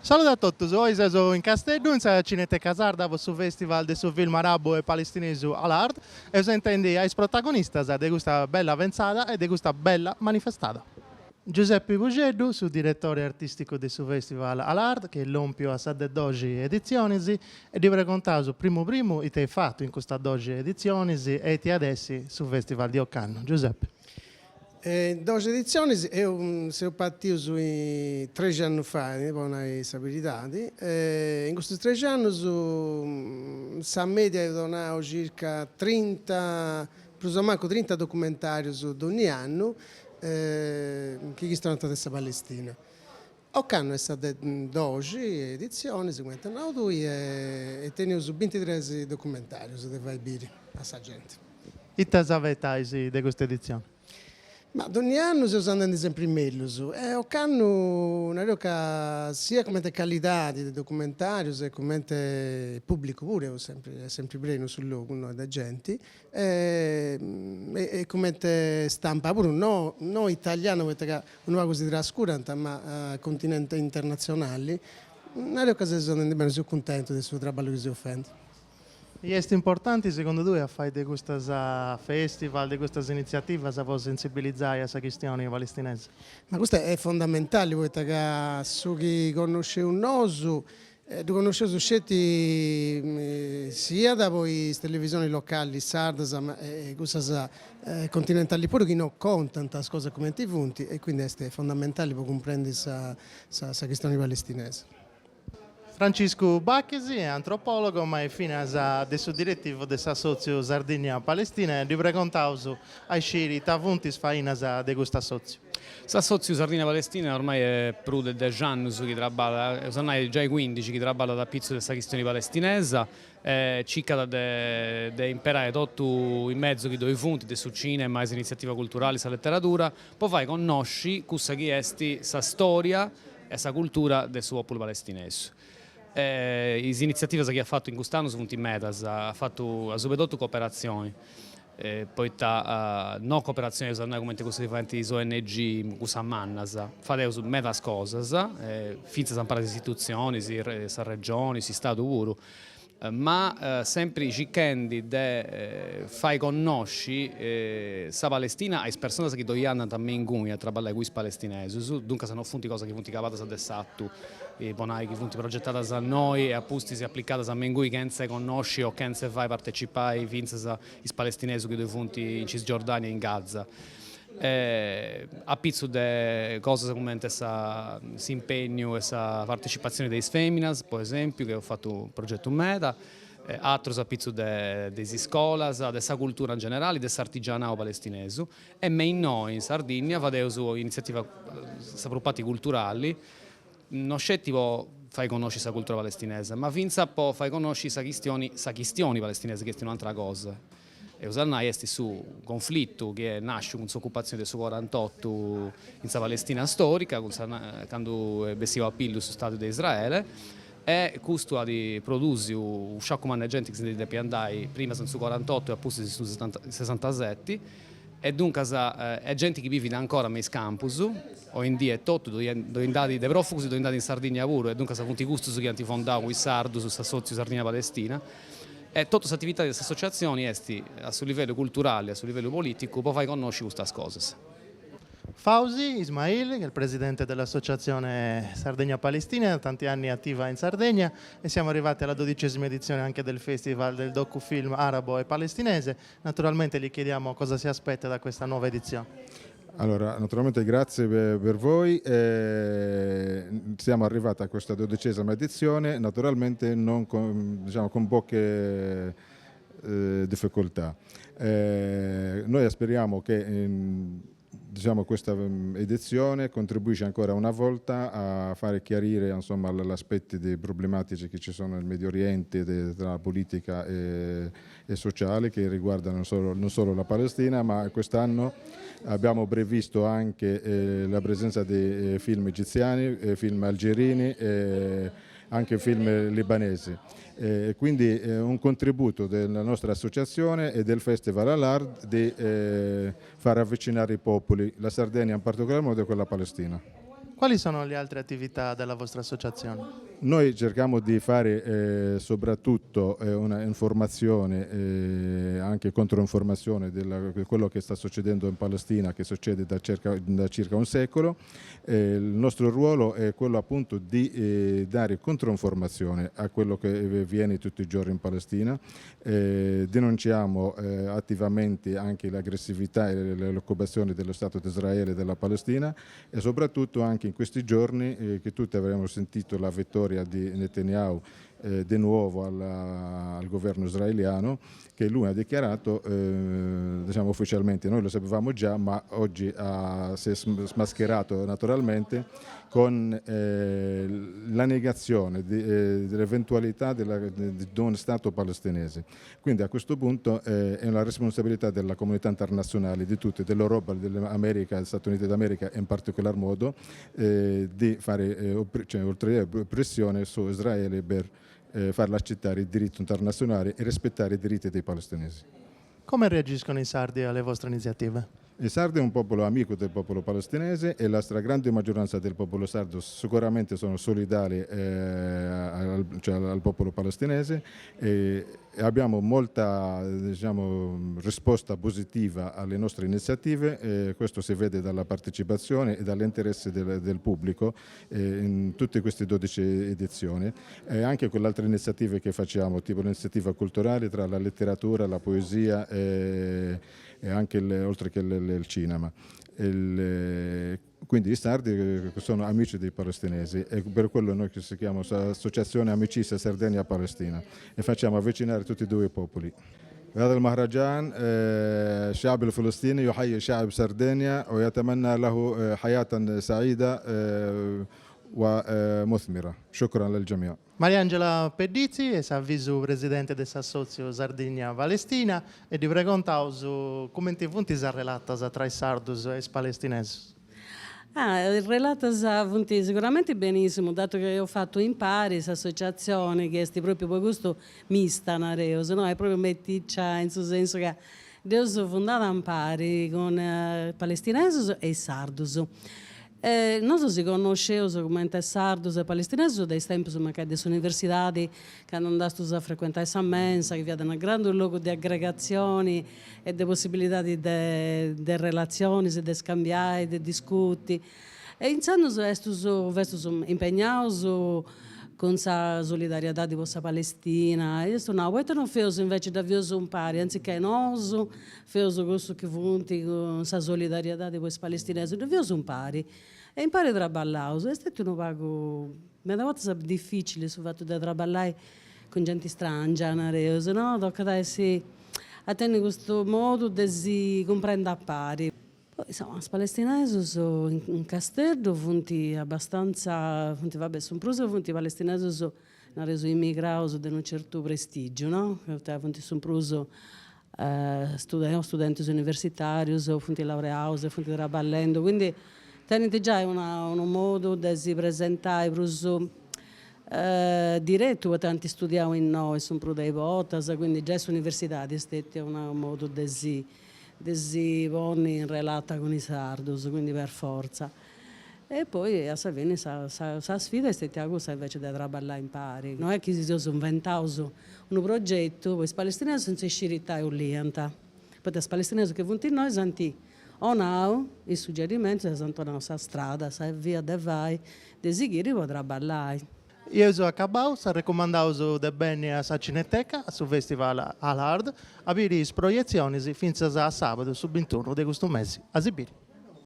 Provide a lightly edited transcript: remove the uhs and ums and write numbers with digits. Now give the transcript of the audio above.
Saluto a tutti, oggi sono in Castello, in Cineteca Sarda, sul festival del film arabo e palestinese all'Art e sentendo ai protagonisti di questa bella avanzata e di questa bella manifestata. Giuseppe Bugello, su direttore artistico del festival all'Art, che l'ompio a 12 edizioni, e di raccontare primo i te fatto in questa 12 edizioni e ti adesso sul festival di Ocanno. Giuseppe. In 12 edizioni siamo partiti sui 3 anni fa, con le stabilità. In questi 3 anni la media è donato circa 30, più o meno 30 documentari ogni anno che sono andati a Palestina. Ocanno è stato 12 edizioni, seguente e teniamo 23 documentari da fare a questa gente. E te avete di questa edizione? Ma ogni anno si andando sempre meglio. Ocanno una roca sia come qualità di documentario, sia come pubblico pure, è sempre pieno sul luogo no, da gente, e come stampa pure no italiano, che non va così trascurante, ma continente internazionali. Una roca si sono sono contento del suo lavoro che si offende. E è importante secondo te a fare di questi festival, di queste iniziative, per sensibilizzare questa questione palestinese? Ma questo è fondamentale, perché su chi conosce un noso, conosce scetti sia da voi televisioni locali, sarda, ma queste continentali pure che non contano tante cose come ti punti e quindi è fondamentale per comprendere questa questione palestinese. Francesco Bacchesi è antropologo, ma è fine del direttivo dell'assozio Sardegna-Palestina e di raccontare ai sciri tavunti sfainas di questo assozio. L'assozio Sardegna-Palestina ormai è più di 10 anni che lavora, sono già i 15 che lavorano da pizzo della questione palestinese, cerca di imparare tutto in mezzo che due punti, del cinema, iniziativa culturale, la letteratura, poi fai conosci cosa che è la storia e la cultura del suo popolo palestinese. Le iniziative che ha fatto in quest'anno sono in metas, ha fatto soprattutto cooperazioni, poi non cooperazioni come queste differenti ONG, questa mannas, fate metas cose, finché si parlano di istituzioni, di regioni, di Stato puro, ma sempre cercando di fare conoscere la Palestina alle persone che hanno también a lavorare con i palestinesi, dunque sono funti cose che sono capate da sattu, e bonai che sono progettate da noi e appusti si applicate a mengui che non si conosce o che non si fa partecipare finché i palestinesi che sono in Cisgiordania e in Gaza. A pizzo di cose come questo impegno e questa partecipazione dei Feminas, per esempio, che ho fatto un progetto Meta, altro a pizzo delle scuole, della cultura in generale, dell'artigianato palestinese e noi in Sardegna facciamo iniziative culturali, non scettico fai conoscere la cultura palestinese, ma finza un po' fai conoscere la questione palestinese, che è un'altra cosa. E usare su conflitto che nasce con l'occupazione del 48 in Palestina storica, quando vestiva a Pillu sul Stato di Israele, e questo ha di produrre un sciacco maneggiante che si deve andare prima sul 48 e poi sul 67, e dunque è gente che vive ancora nei campus, o in dia è tutto, dove andati dei profughi, dove andati in Sardegna pure, e dunque sono punti gusti che hanno fondato i sardi su assozio Sardegna-Palestina. E tutte queste attività di queste associazioni, a sul livello culturale, a sul livello politico, poi fai conoscere queste cose. Fauzi Ismail, che è il presidente dell'associazione Sardegna-Palestina, tanti anni attiva in Sardegna e siamo arrivati alla 12ª edizione anche del festival del docufilm arabo e palestinese. Naturalmente gli chiediamo cosa si aspetta da questa nuova edizione. Allora, naturalmente grazie per voi, siamo arrivati a questa 12ª edizione, naturalmente non con poche difficoltà. Noi speriamo che questa edizione contribuisce ancora una volta a fare chiarire gli aspetti dei problematici che ci sono nel Medio Oriente, tra politica e sociale, che riguardano non solo la Palestina, ma quest'anno abbiamo previsto anche la presenza di film egiziani, film algerini e anche film libanesi. Quindi un contributo della nostra associazione e del Festival all'Art di far avvicinare i popoli, la Sardegna in particolar modo e quella palestina. Quali sono le altre attività della vostra associazione? Noi cerchiamo di fare soprattutto una informazione, anche controinformazione di quello che sta succedendo in Palestina, che succede da circa un secolo. Il nostro ruolo è quello appunto di dare controinformazione a quello che avviene tutti i giorni in Palestina. Denunciamo attivamente anche l'aggressività e l'occupazione dello Stato di Israele e della Palestina, e soprattutto anche in questi giorni che tutti avremo sentito la vittoria di Netanyahu di nuovo al governo israeliano, che lui ha dichiarato diciamo ufficialmente, noi lo sapevamo già, ma oggi si è smascherato naturalmente con la negazione dell'eventualità di un Stato palestinese. Quindi a questo punto è una responsabilità della comunità internazionale, di tutti, dell'Europa, dell'America, degli Stati Uniti d'America in particolar modo, di fare ulteriore pressione su Israele per farla accettare il diritto internazionale e rispettare i diritti dei palestinesi. Come reagiscono i sardi alle vostre iniziative? Il sardo è un popolo amico del popolo palestinese e la stragrande maggioranza del popolo sardo sicuramente sono solidali al popolo palestinese, e abbiamo molta risposta positiva alle nostre iniziative, questo si vede dalla partecipazione e dall'interesse del pubblico in tutte queste 12 edizioni, e anche con le altre iniziative che facciamo, tipo l'iniziativa culturale tra la letteratura, la poesia e anche oltre che il cinema. Quindi i sardi sono amici dei palestinesi, e per quello noi che si chiama Associazione Amicizia Sardegna-Palestina, e facciamo avvicinare tutti e due i popoli. هذا المهرجان الشعب الفلسطيني يحيي شعب سردينيا ويتمنى له حياة سعيدة ومثمرة. شكرا للجميع. Mariangela Pedizzi è avviso presidente del Assozio Sardegna Palestina e di preguntaus come ti funti relatas tra i sardus e i palestinesi. Il relato è sicuramente benissimo, dato che ho fatto in pari questa associazione che è proprio per questo mista, no? È proprio meticcia, in senso che Dio è fondata in pari con i palestinesi e i sardus. Noi si conosciamo come sardos e palestinesi dai tempi delle università, che hanno andato a frequentare questa mensa, che vi hanno un grande luogo di aggregazioni e di possibilità di relazioni, di scambiare, di discutere. E insieme siamo impegnati con la solidarietà di questa Palestina. Io sono non feuso invece da vioso un pari, anziché noi feuso questo che vunti con la solidarietà di questi palestinesi, da vioso un pari. E impari a trabalhare. È stato un pago, ma da volte difficile sul fatto di trabalhare con gente strangia, no? Tocca a tenere questo modo di si comprendere a pari. Poi, insomma, i palestinesi sono in castello, funti abbastanza, sono prusi, funti palestinesi sono reso immigrati di un certo prestigio, no? Funti sono prusi studenti universitari, funti laureati, funti traballando, quindi tenete già un modo di si presentare diretto, a tanti studiamo in noi, sono prusi dei votas, quindi già sull'università è un modo di si pone in relata con i sardos, quindi per forza. E poi a Savini la sfida è stata questa invece di trabalhare in pari. Non è che si sono inventato un progetto, poi i palestinesi sono usciti lì, poi i palestinesi che vengono in noi sono o no, il suggerimento è che la strada, se via de vai, di seguire per trabalhare. Io sono acabau, sa recomandauso de bene a sa Cineteca, su Festival Alard, a biri proiezioni fin a sabato su 21 di questo mese a Sibiri.